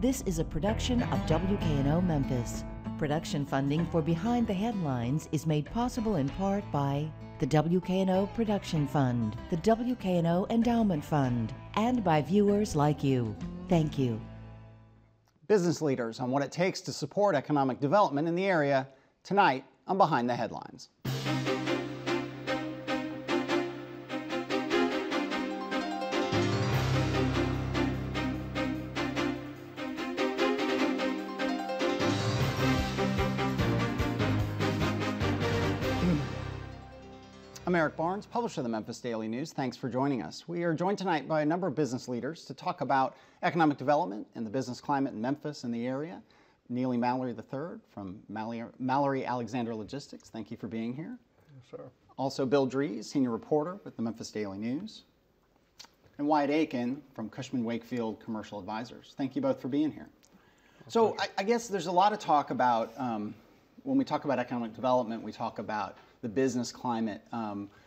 This is a production of WKNO Memphis. Production funding for Behind the Headlines is made possible in part by the WKNO Production Fund, the WKNO Endowment Fund, and by viewers like you. Thank you. Business leaders on what it takes to support economic development in the area tonight on Behind the Headlines. I'm Eric Barnes, publisher of the Memphis Daily News. Thanks for joining us. We are joined tonight by a number of business leaders to talk about economic development and the business climate in Memphis and the area. Neely Mallory III from Mallory Alexander Logistics. Thank you for being here. Yes, sir. Also Bill Dries, senior reporter with the Memphis Daily News. And Wyatt Aiken from Cushman Wakefield Commercial Advisors. Thank you both for being here. So I guess there's a lot of talk about, when we talk about economic development, we talk about the business climate.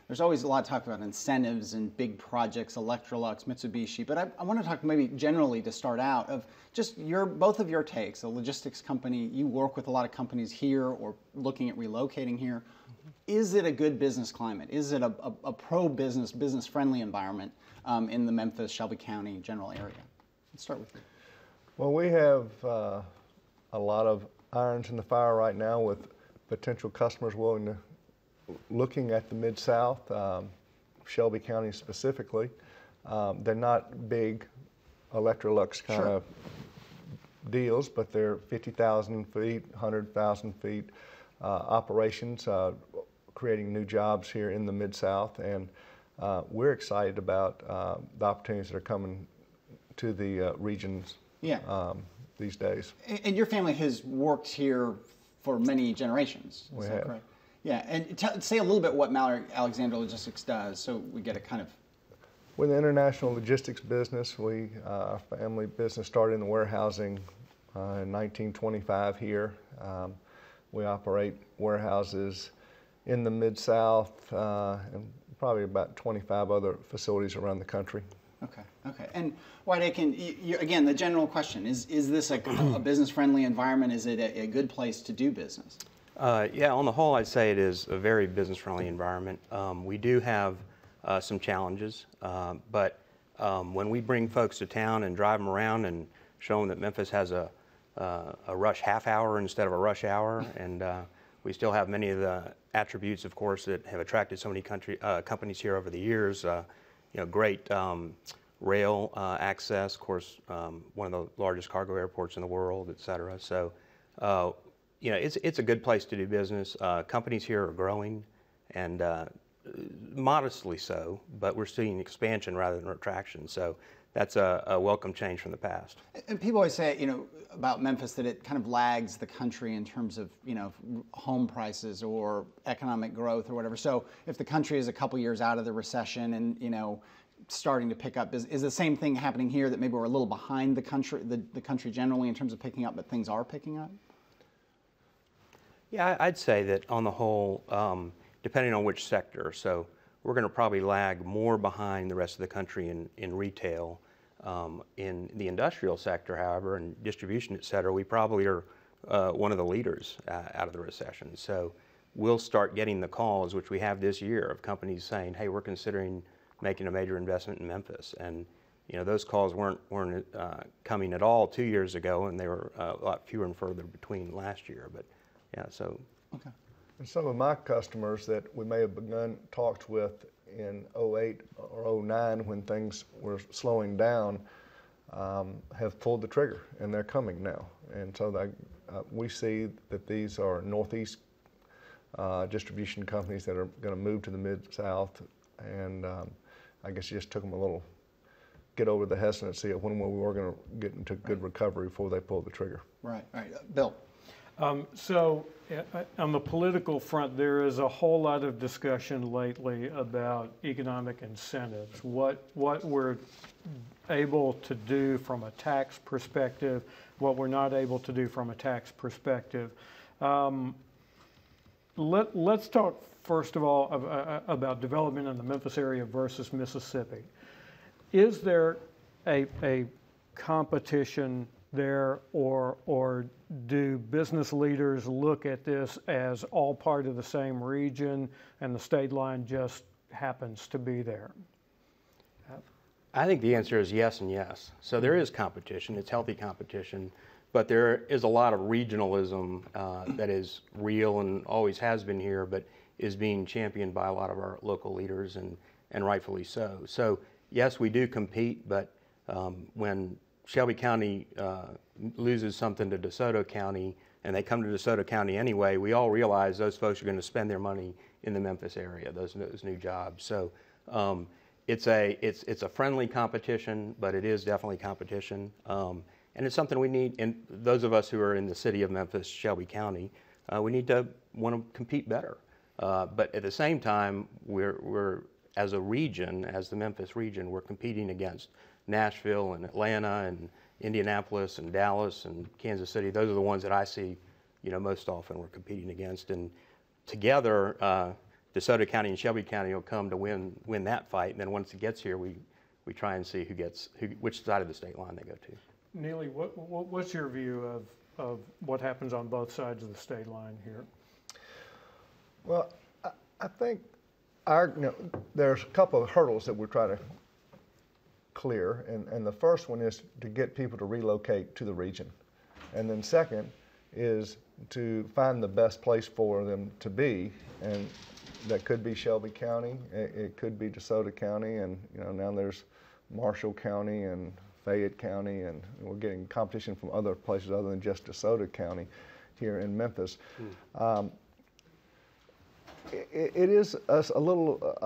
There's always a lot of talk about incentives and big projects, Electrolux, Mitsubishi, but I want to talk maybe generally to start out of just both of your takes. A logistics company, you work with a lot of companies here or looking at relocating here. Is it a good business climate? Is it a pro-business, business-friendly environment in the Memphis, Shelby County general area? Let's start with you. Well, we have a lot of irons in the fire right now with potential customers willing to looking at the Mid-South, Shelby County specifically. They're not big Electrolux kind of deals, but they're 50,000 feet, 100,000 feet operations, creating new jobs here in the Mid-South. And we're excited about the opportunities that are coming to the regions these days. And your family has worked here for many generations, is that correct? Yeah, and say a little bit what Mallory Alexander Logistics does, so we get a kind of. With the international logistics business, our family business started in the warehousing in 1925 here. We operate warehouses in the Mid-South and probably about 25 other facilities around the country. Okay. And Wyatt Aiken, again, the general question, is this a business-friendly environment? Is it a good place to do business? Yeah, on the whole, I'd say it is a very business-friendly environment. We do have some challenges, but when we bring folks to town and drive them around and show them that Memphis has a rush half hour instead of a rush hour, and we still have many of the attributes, of course, that have attracted so many companies here over the years. Great rail access, of course, one of the largest cargo airports in the world, et cetera. So. It's a good place to do business. Companies here are growing, and modestly so, but we're seeing expansion rather than retraction. So that's a welcome change from the past. And people always say, about Memphis that it kind of lags the country in terms of, home prices or economic growth or whatever. So if the country is a couple years out of the recession and, starting to pick up, is the same thing happening here, that maybe we're a little behind the country generally in terms of picking up, but things are picking up? Yeah, I'd say that on the whole, depending on which sector, so we're going to probably lag more behind the rest of the country in retail. In the industrial sector, however, and distribution, et cetera, we probably are one of the leaders out of the recession. So we'll start getting the calls, which we have this year, of companies saying, hey, we're considering making a major investment in Memphis. And those calls weren't coming at all 2 years ago, and they were a lot fewer and further between last year. But yeah, so. Okay. And some of my customers that we may have begun talks with in 08 or 09 when things were slowing down have pulled the trigger, and they're coming now. And so we see that these are Northeast distribution companies that are going to move to the Mid-South, and I guess it just took them a little get over the hesitancy of when we were going to get into good recovery before they pulled the trigger. Right. Bill. So on the political front, there is a whole lot of discussion lately about economic incentives, what we're able to do from a tax perspective, what we're not able to do from a tax perspective. Let's talk first of all about development in the Memphis area versus Mississippi. Is there a competition there, or do business leaders look at this as all part of the same region and the state line just happens to be there? I think the answer is yes and yes. So there is competition, it's healthy competition, but there is a lot of regionalism that is real and always has been here, but is being championed by a lot of our local leaders, and rightfully so. So yes, we do compete, but when Shelby County loses something to DeSoto County, and they come to DeSoto County anyway, we all realize those folks are going to spend their money in the Memphis area, those new jobs. So it's a friendly competition, but it is definitely competition. And it's something we need, and those of us who are in the city of Memphis, Shelby County, we need to want to compete better. But at the same time, we're as a region, as the Memphis region, we're competing against Nashville and Atlanta and Indianapolis and Dallas and Kansas City. Those are the ones that I see, most often we're competing against. And together, DeSoto County and Shelby County will come to win that fight. And then once it gets here, we try and see which side of the state line they go to. Neely, what's your view of what happens on both sides of the state line here? Well, I think there's a couple of hurdles that we're trying to clear, and the first one is to get people to relocate to the region. And then second is to find the best place for them to be, and that could be Shelby County, it could be DeSoto County, and now there's Marshall County and Fayette County, and we're getting competition from other places other than just DeSoto County here in Memphis. It is a little,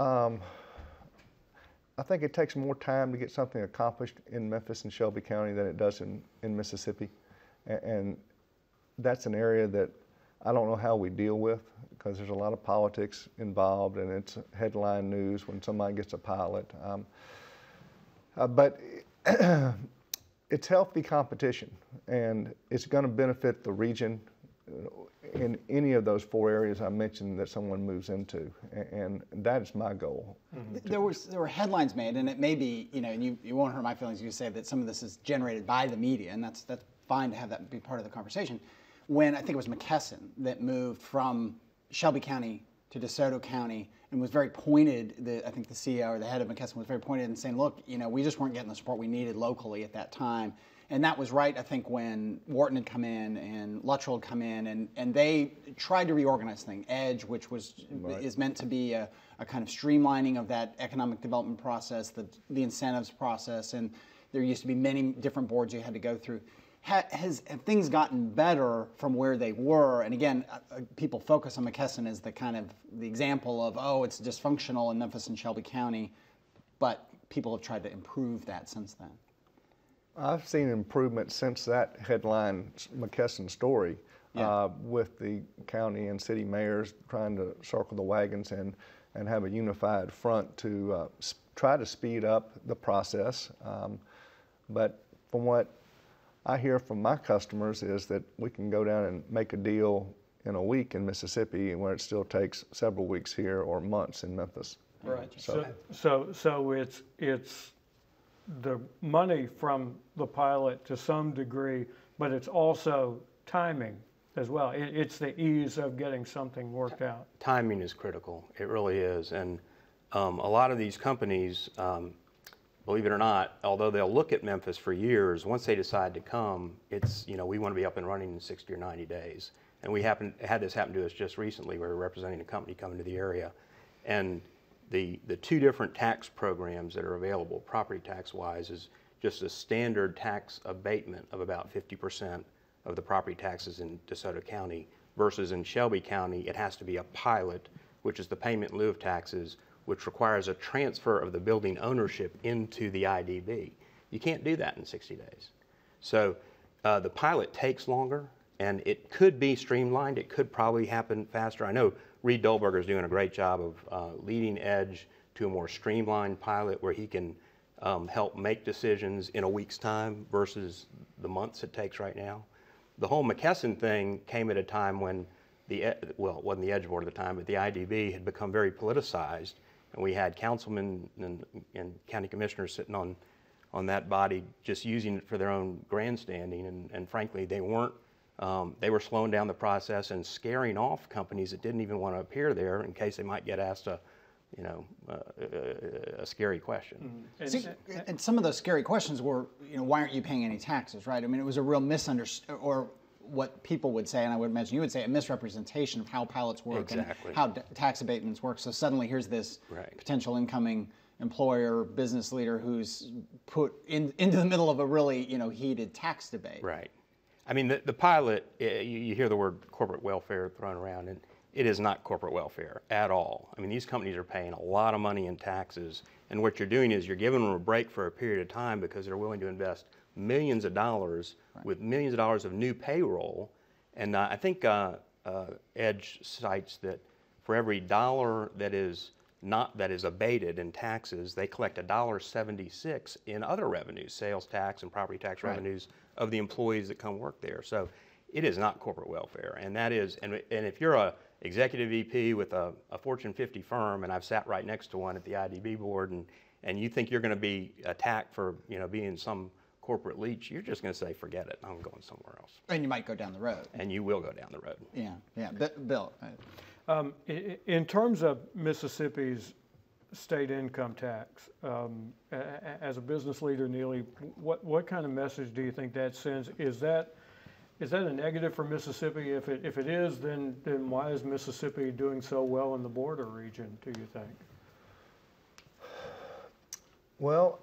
I think it takes more time to get something accomplished in Memphis and Shelby County than it does in Mississippi. And that's an area that I don't know how we deal with, because there's a lot of politics involved, and it's headline news when somebody gets a pilot. But it's healthy competition, and it's going to benefit the region in any of those 4 areas I mentioned that someone moves into, and that is my goal. Mm-hmm. There were headlines made, and it may be, and you won't hurt my feelings if you say that some of this is generated by the media, and that's fine to have that be part of the conversation. When I think it was McKesson that moved from Shelby County to DeSoto County and was very pointed, I think the CEO or the head of McKesson was very pointed in saying, look, we just weren't getting the support we needed locally at that time. And that was right, I think, when Wharton had come in and Luttrell had come in, and they tried to reorganize things. EDGE, which is meant to be a kind of streamlining of that economic development process, the incentives process, and there used to be many different boards you had to go through. Have things gotten better from where they were? And again, people focus on McKesson as the example of, it's dysfunctional in Memphis and Shelby County, but people have tried to improve that since then. I've seen improvement since that headline McKesson story, with the county and city mayors trying to circle the wagons and have a unified front to try to speed up the process. But from what I hear from my customers is that we can go down and make a deal in a week in Mississippi, where it still takes several weeks here or months in Memphis. Right. So it's the money from the pilot to some degree, but it's also timing as well. It's the ease of getting something worked out. Timing is critical. It really is. And a lot of these companies, believe it or not, although they'll look at Memphis for years, once they decide to come, it's, we want to be up and running in 60 or 90 days. And we had this happen to us just recently. We were representing a company coming to the area. And the 2 different tax programs that are available, property tax-wise, is just a standard tax abatement of about 50% of the property taxes in DeSoto County, versus in Shelby County, it has to be a pilot, which is the payment in lieu of taxes, which requires a transfer of the building ownership into the IDB. You can't do that in 60 days. So the pilot takes longer, and it could be streamlined. It could probably happen faster. I know Reed Dolberger is doing a great job of leading EDGE to a more streamlined pilot where he can help make decisions in a week's time versus the months it takes right now. The whole McKesson thing came at a time when it wasn't the EDGE board at the time, but the IDB had become very politicized, and we had councilmen and county commissioners sitting on on that body just using it for their own grandstanding, and frankly, they weren't. They were slowing down the process and scaring off companies that didn't even want to appear there in case they might get asked a scary question. And some of those scary questions were, why aren't you paying any taxes, right? I mean, it was a real misunderstanding, or what people would say, and I would imagine you would say, a misrepresentation of how pilots work and how tax abatements work. So suddenly here's this potential incoming employer, business leader who's put into the middle of a really, heated tax debate. Right. I mean, the pilot, you hear the word corporate welfare thrown around, and it is not corporate welfare at all. I mean, these companies are paying a lot of money in taxes, and what you're doing is you're giving them a break for a period of time because they're willing to invest millions of dollars with millions of dollars of new payroll. And I think Edge cites that for every dollar that is abated in taxes, they collect $1.76 in other revenues, sales tax and property tax revenues of the employees that come work there. So it is not corporate welfare, and that is, and if you're a executive VP with a Fortune 50 firm, and I've sat right next to one at the IDB board, and you think you're going to be attacked for being some corporate leech, you're just going to say, forget it, I'm going somewhere else. And you might go down the road. And you will go down the road. Yeah. Bill. In terms of Mississippi's state income tax, as a business leader, Neely, what kind of message do you think that sends? Is that a negative for Mississippi? If it is, then why is Mississippi doing so well in the border region, do you think? Well,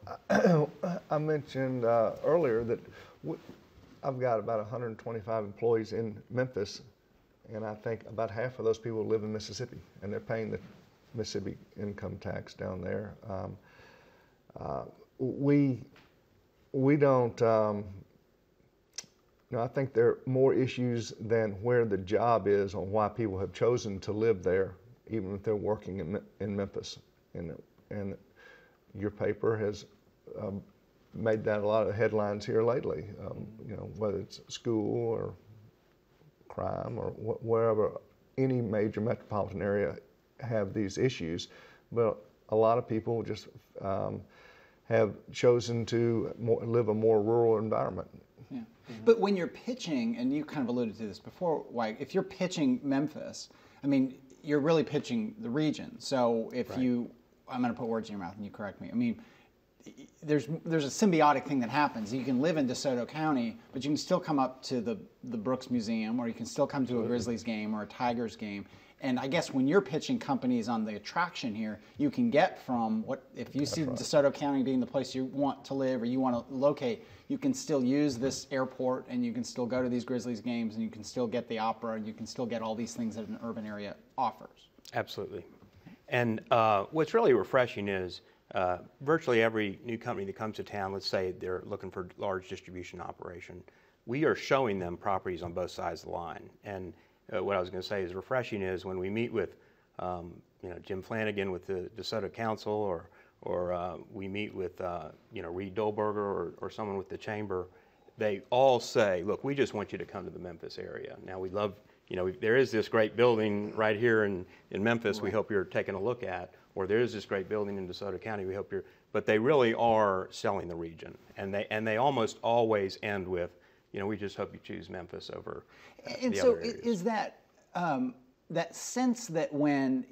I mentioned earlier that I've got about 125 employees in Memphis, and I think about half of those people live in Mississippi, and they're paying the Mississippi income tax down there. We don't, I think there are more issues than where the job is on why people have chosen to live there, even if they're working in Memphis. And your paper has made that a lot of headlines here lately, whether it's school or crime or wherever, any major metropolitan area have these issues. But a lot of people just have chosen to live a more rural environment. Yeah. But when you're pitching, and you kind of alluded to this before, if you're pitching Memphis, I mean, you're really pitching the region. So if I'm going to put words in your mouth and you correct me. I mean, there's a symbiotic thing that happens. You can live in DeSoto County, but you can still come up to the Brooks Museum, or you can still come to a Grizzlies game or a Tigers game. And I guess when you're pitching companies on the attraction here, you can get from if you see DeSoto County being the place you want to live or you want to locate, you can still use this airport, and you can still go to these Grizzlies games, and you can still get the opera, and you can still get all these things that an urban area offers. Absolutely. And what's really refreshing is virtually every new company that comes to town, let's say they're looking for a large distribution operation, we are showing them properties on both sides of the line. And what I was going to say is refreshing is when we meet with Jim Flanagan with the DeSoto Council, or we meet with Reed Dolberger or someone with the chamber, they all say, look, we just want you to come to the Memphis area. Now we love, there is this great building right here in Memphis we hope you're taking a look at, or there is this great building in DeSoto County we hope you're, but they really are selling the region. And they almost always end with, we just hope you choose Memphis over the other areas. Is that that sense that when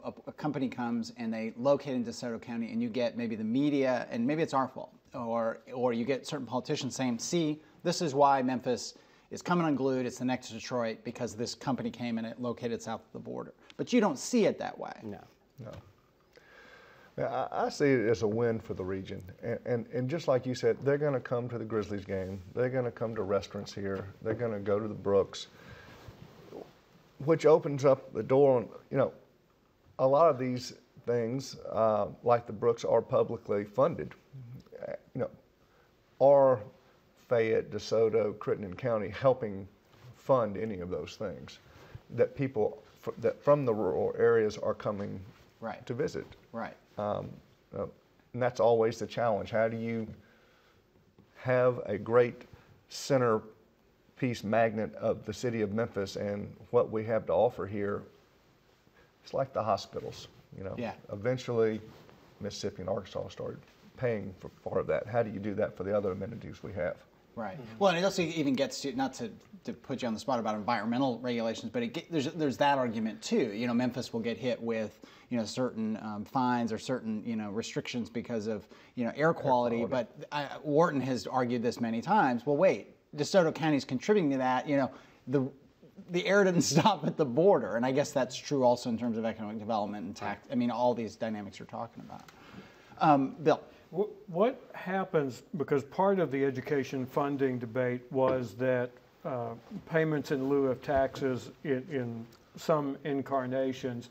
a company comes and they locate in DeSoto County, and you get maybe the media, and maybe it's our fault, or you get certain politicians saying, see, this is why Memphis is coming unglued, it's the next Detroit, because this company came and it located south of the border. But you don't see it that way. No. I see it as a win for the region. And just like you said, they're going to come to the Grizzlies game. They're going to come to restaurants here. They're going to go to the Brooks, which opens up the door. A lot of these things, like the Brooks, are publicly funded. Are Fayette, DeSoto, Crittenden County helping fund any of those things that people that from the rural areas are coming to visit? Right. And that's always the challenge. How do you have a great centerpiece magnet of the city of Memphis and what we have to offer here? It's like the hospitals, Yeah. Eventually, Mississippi and Arkansas started paying for part of that. How do you do that for the other amenities we have? Right. Well, and it also even gets to, not to put you on the spot about environmental regulations, but there's that argument too. You know, Memphis will get hit with, you know, certain fines or certain, you know, restrictions because of, you know, air quality. But Wharton has argued this many times. Well, wait, DeSoto County is contributing to that. You know, the air didn't stop at the border, and I guess that's true also in terms of economic development and tax. I mean, all these dynamics you're talking about. Bill. What happens, because part of the education funding debate was that payments in lieu of taxes in some incarnations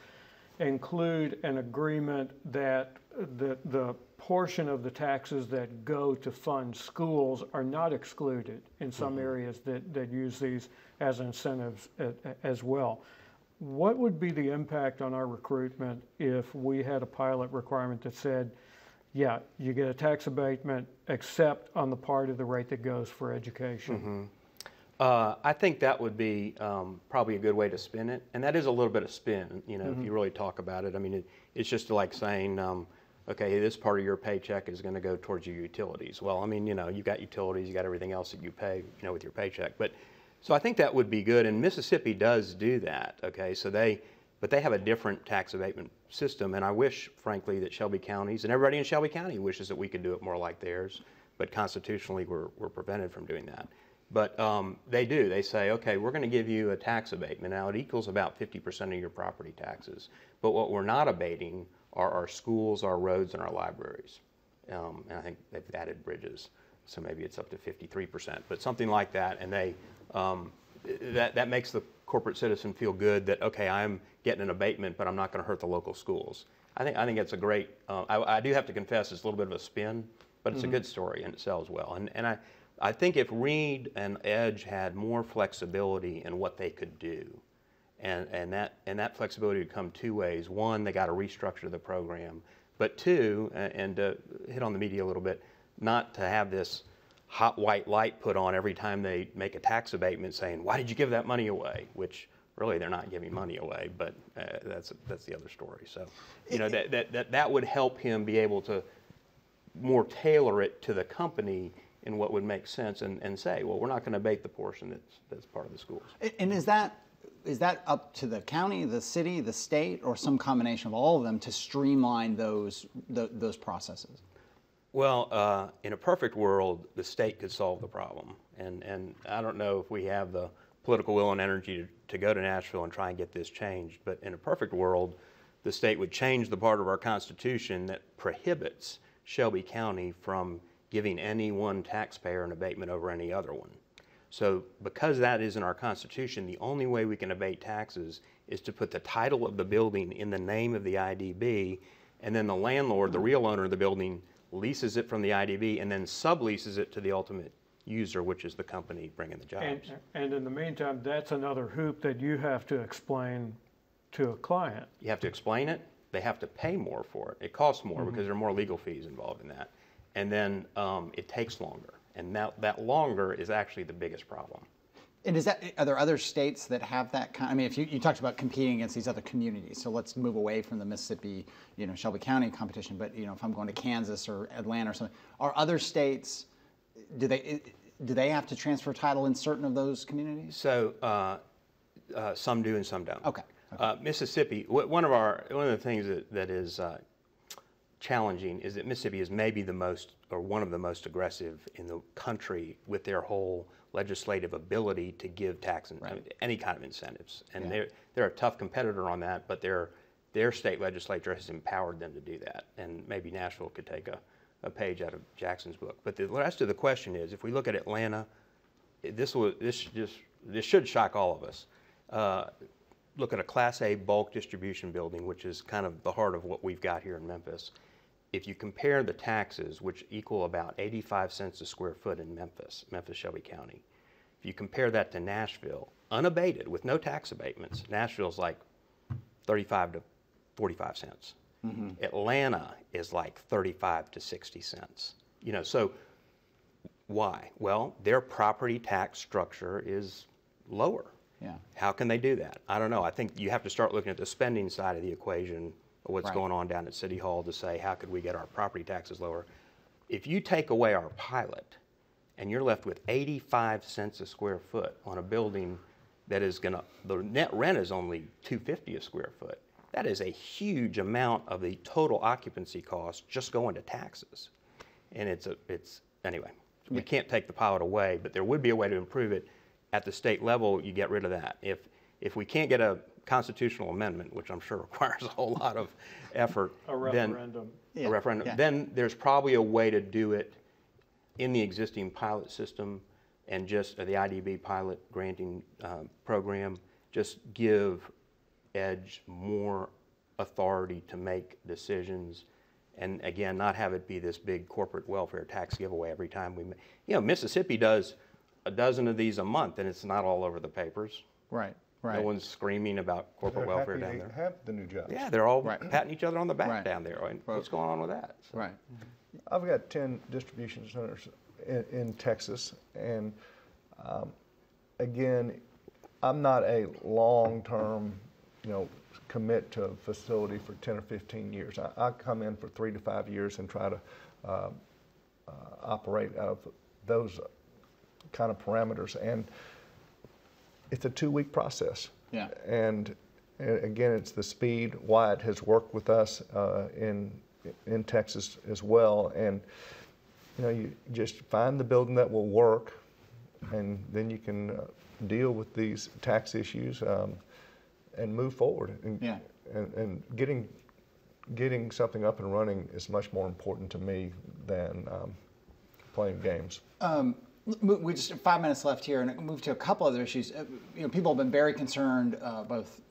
include an agreement that the portion of the taxes that go to fund schools are not excluded in some areas that use these as incentives as well. What would be the impact on our recruitment if we had a pilot requirement that said, yeah, you get a tax abatement except on the part of the rate that goes for education? I think that would be probably a good way to spin it, and that is a little bit of spin, you know, if you really talk about it. I mean, it's just like saying, okay, this part of your paycheck is going to go towards your utilities. Well, I mean, you know, you've got utilities, you got everything else that you pay, you know, with your paycheck. But so I think that would be good, and Mississippi does do that. Okay, so but they have a different tax abatement system, and I wish, frankly, that Shelby counties and everybody in Shelby County wishes that we could do it more like theirs, but constitutionally we're prevented from doing that. But they do. They say, okay, we're going to give you a tax abatement. Now, it equals about 50% of your property taxes, but what we're not abating are our schools, our roads, and our libraries. And I think they've added bridges, so maybe it's up to 53%, but something like that, and that makes the corporate citizen feel good that, okay, I'm getting an abatement, but I'm not going to hurt the local schools. I think it's a great, I do have to confess it's a little bit of a spin, but it's a good story and it sells well. And I think if Reed and Edge had more flexibility in what they could do, and that flexibility would come two ways. One, they got to restructure the program, but two, and to hit on the media a little bit, not to have this hot white light put on every time they make a tax abatement saying, why did you give that money away? Which really they're not giving money away, but that's the other story. So, you know, that would help him be able to more tailor it to the company in what would make sense and say, well, we're not going to abate the portion that's part of the schools. And is that up to the county, the city, the state, or some combination of all of them to streamline those processes? Well, in a perfect world, the state could solve the problem. And I don't know if we have the political will and energy to go to Nashville and try and get this changed. But in a perfect world, the state would change the part of our Constitution that prohibits Shelby County from giving any one taxpayer an abatement over any other one. So because that is in our Constitution, the only way we can abate taxes is to put the title of the building in the name of the IDB, and then the landlord, the real owner of the building, leases it from the IDB and then subleases it to the ultimate user, which is the company bringing the jobs. And in the meantime, that's another hoop that you have to explain to a client. You have to explain it. They have to pay more for it. It costs more because there are more legal fees involved in that. And then it takes longer. And that longer is actually the biggest problem. And are there other states that have that kind? I mean, if you talked about competing against these other communities, so let's move away from the Mississippi, you know, Shelby County competition. But you know, if I'm going to Kansas or Atlanta or something, are other states? Do they have to transfer title in certain of those communities? So some do and some don't. Okay. Mississippi. One of the things that is challenging is that Mississippi is maybe one of the most aggressive in the country with their whole legislative ability to give tax and any kind of incentives. And they're a tough competitor on that, but their state legislature has empowered them to do that. And maybe Nashville could take a page out of Jackson's book. But the rest of the question is, if we look at Atlanta, this should shock all of us. Look at a Class A bulk distribution building, which is kind of the heart of what we've got here in Memphis. If you compare the taxes, which equal about 85 cents a square foot in Memphis, Shelby County, if you compare that to Nashville, unabated with no tax abatements, Nashville's like 35 to 45 cents. Atlanta is like 35 to 60 cents. You know, so why? Well, their property tax structure is lower. Yeah. How can they do that? I don't know. I think you have to start looking at the spending side of the equation of what's going on down at City Hall to say, how could we get our property taxes lower? if you take away our pilot and you're left with 85 cents a square foot on a building that is going to, the net rent is only $250 a square foot. That is a huge amount of the total occupancy cost just going to taxes. And anyway, we can't take the pilot away, but there would be a way to improve it. At the state level, you get rid of that. If we can't get a constitutional amendment, which I'm sure requires a whole lot of effort, A referendum. then there's probably a way to do it in the existing pilot system and just the IDB pilot granting program, just give Edge more authority to make decisions, and again, not have it be this big corporate welfare tax giveaway every time we make. Mississippi does a dozen of these a month, and it's not all over the papers. Right. No one's screaming about corporate They're welfare happy down to there. have the new jobs. Yeah, they're all patting each other on the back down there. Right. What's going on with that? So. Right. I've got 10 distribution centers in Texas, and again, I'm not a long-term, commit to a facility for 10 or 15 years. I come in for 3 to 5 years and try to operate out of those kind of parameters, and it's a 2-week process. Yeah. And again, it's the speed. Wyatt has worked with us in Texas as well, and you just find the building that will work, and then you can deal with these tax issues and move forward. And getting something up and running is much more important to me than playing games. We just have 5 minutes left here, and move to a couple other issues. People have been very concerned, both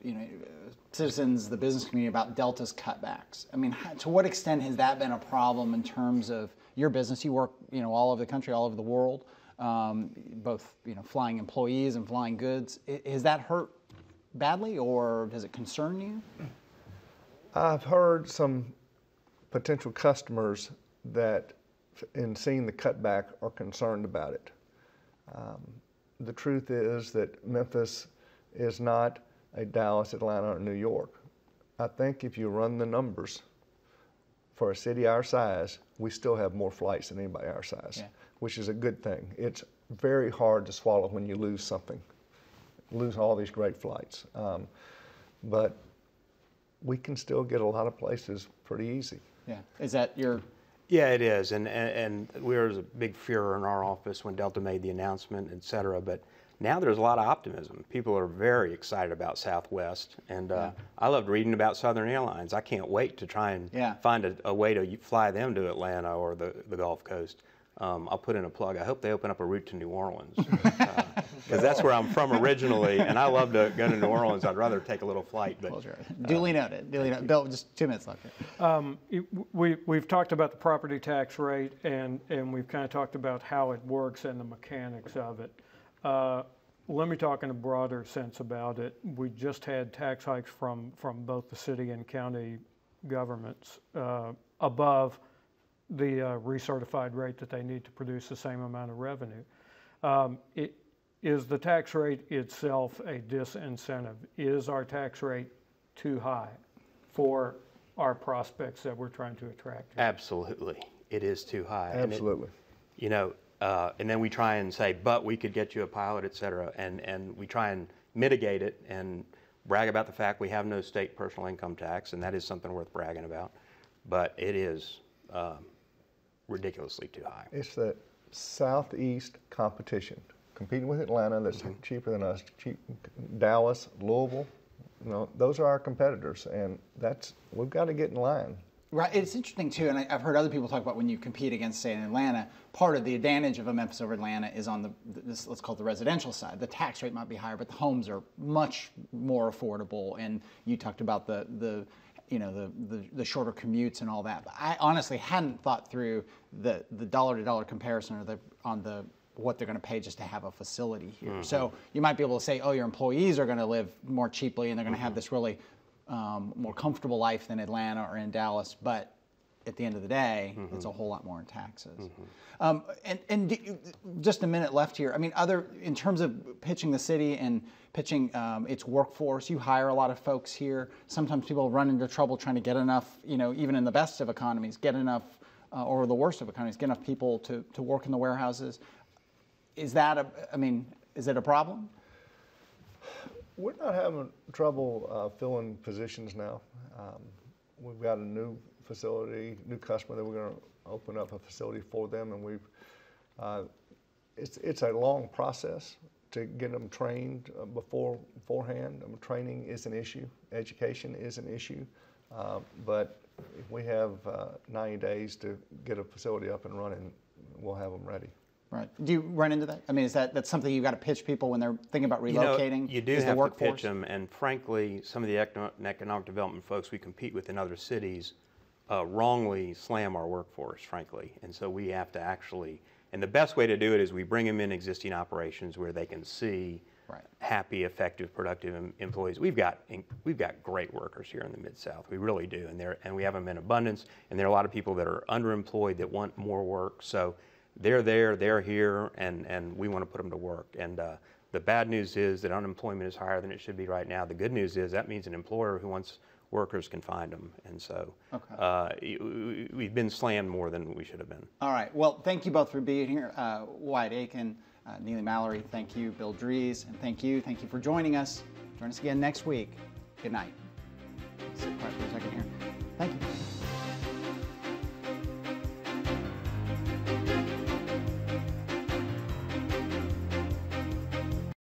citizens, the business community, about Delta's cutbacks. I mean, to what extent has that been a problem in terms of your business? You work, all over the country, all over the world, both flying employees and flying goods. Has that hurt badly, or does it concern you? I've heard some potential customers that, in seeing the cutback, are concerned about it. The truth is that Memphis is not a Dallas, Atlanta, or New York. I think if you run the numbers, for a city our size, we still have more flights than anybody our size, which is a good thing. It's very hard to swallow when you lose something, lose all these great flights. But we can still get a lot of places pretty easy. Yeah. Is that your... Yeah, it is, and there was a big fear in our office when Delta made the announcement, et cetera, but now there's a lot of optimism. People are very excited about Southwest, and I loved reading about Southern Airlines. I can't wait to try and find a way to fly them to Atlanta or the Gulf Coast. I'll put in a plug. I hope they open up a route to New Orleans, because that's where I'm from originally, and I love to go to New Orleans. I'd rather take a little flight. But duly noted. Duly noted. Bill, just 2 minutes left here. We've talked about the property tax rate, and we've kind of talked about how it works and the mechanics of it. Let me talk in a broader sense about it. We just had tax hikes from both the city and county governments above the recertified rate that they need to produce the same amount of revenue. Is the tax rate itself a disincentive? Is our tax rate too high for our prospects that we're trying to attract? Absolutely, it is too high. Absolutely. And then we try and say, but we could get you a pilot, et cetera, and we try and mitigate it and brag about the fact we have no state personal income tax, and that is something worth bragging about. But it is ridiculously too high. It's the Southeast competition, competing with Atlanta that's cheaper than us, Dallas, Louisville. Those are our competitors, and we've got to get in line. Right. It's interesting too, and I've heard other people talk about when you compete against, say, in Atlanta, part of the advantage of a Memphis over Atlanta is on this, let's call it the residential side. The tax rate might be higher, but the homes are much more affordable. And you talked about the shorter commutes and all that. But I honestly hadn't thought through the dollar-to-dollar comparison or what they're going to pay just to have a facility here. So you might be able to say, oh, your employees are going to live more cheaply and they're going to have this really more comfortable life than Atlanta or in Dallas, but at the end of the day, it's a whole lot more in taxes. And just a minute left here. I mean, in terms of pitching the city and pitching its workforce, you hire a lot of folks here. Sometimes people run into trouble trying to get enough, even in the best of economies, get enough or the worst of economies, get enough people to work in the warehouses. Is that is it a problem? We're not having trouble filling positions now. We've got a new facility, new customer that we're going to open up a facility for them, and it's a long process to get them trained beforehand. Training is an issue, education is an issue, but if we have 90 days to get a facility up and running, we'll have them ready. Right. Do you run into that? I mean, that's something you've got to pitch people when they're thinking about relocating? You do have to pitch them, and frankly, some of the economic development folks we compete with in other cities wrongly slam our workforce, frankly. And so we have to actually, and the best way to do it is we bring them in existing operations where they can see happy, effective, productive employees. We've got great workers here in the Mid-South. We really do, and we have them in abundance. And there are a lot of people that are underemployed that want more work. So they're there, they're here, and we want to put them to work. And the bad news is that unemployment is higher than it should be right now. The good news is that means an employer who wants workers can find them. And so we've been slammed more than we should have been. All right. Well, thank you both for being here. Wyatt Aiken, Neely Mallory, thank you. Bill Dries, and thank you. Thank you for joining us. Join us again next week. Good night. Sit quiet for a second here. Thank you.